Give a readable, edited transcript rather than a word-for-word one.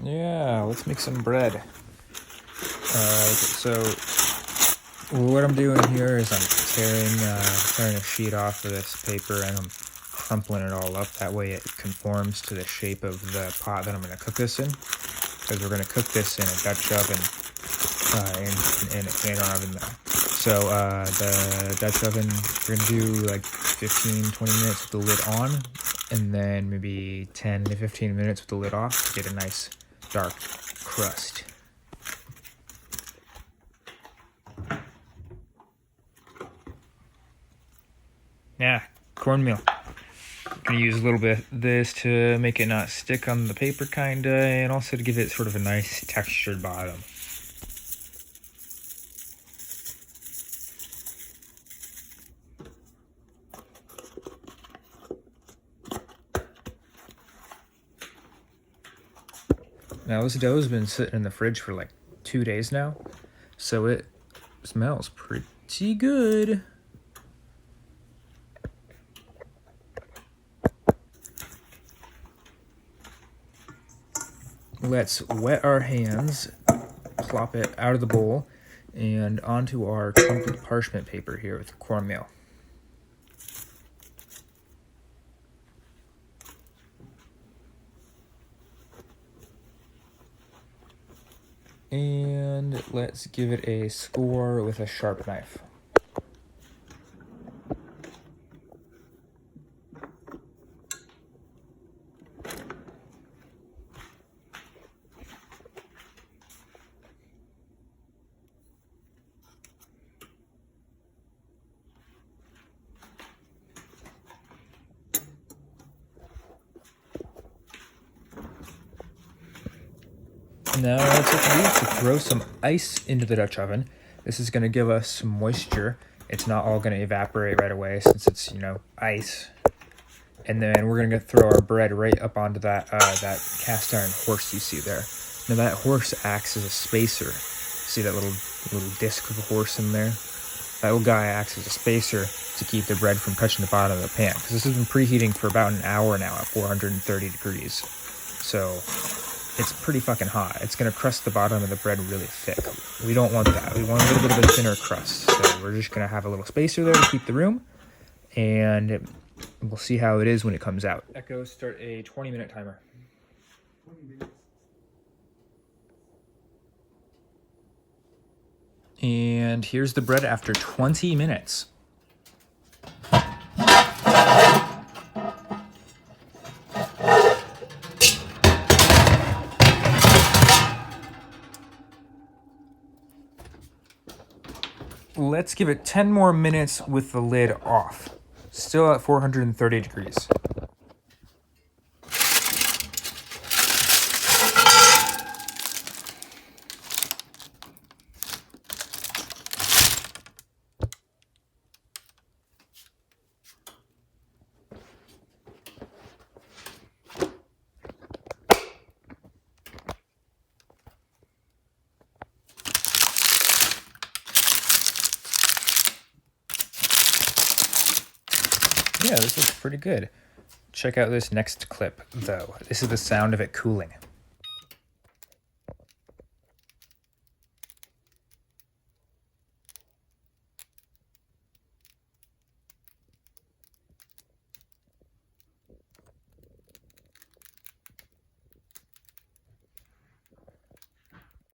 Yeah, let's make some bread. So what I'm doing here is I'm tearing a sheet off of this paper and I'm crumpling it all up. That way it conforms to the shape of the pot that I'm going to cook this in. Because we're going to cook this in a Dutch oven, in a can oven though. So the Dutch oven, we're going to do like 15-20 minutes with the lid on, and then maybe 10 to 15 minutes with the lid off to get a nice dark crust. Yeah, cornmeal. I'm gonna use a little bit of this to make it not stick on the paper kinda, and also to give it sort of a nice textured bottom. Now this dough's been sitting in the fridge for like 2 days now, so it smells pretty good. Let's wet our hands, plop it out of the bowl, and onto our crumpled parchment paper here with cornmeal. And let's give it a score with a sharp knife. Now that's what we do, to throw some ice into the Dutch oven. This is going to give us some moisture. It's not all going to evaporate right away since it's, ice. And then we're going to throw our bread right up onto that cast iron horse you see there. Now that horse acts as a spacer. See that little disc of a horse in there? That little guy acts as a spacer to keep the bread from touching the bottom of the pan. Because this has been preheating for about an hour now at 430 degrees. So it's pretty fucking hot. It's going to crust the bottom of the bread really thick. We don't want that. We want a little bit of a thinner crust. So we're just going to have a little spacer there to keep the room. And we'll see how it is when it comes out. Echo, start a 20-minute timer. 20 minutes. And here's the bread after 20 minutes. Let's give it 10 more minutes with the lid off. Still at 430 degrees. Yeah, this looks pretty good. Check out this next clip, though. This is the sound of it cooling.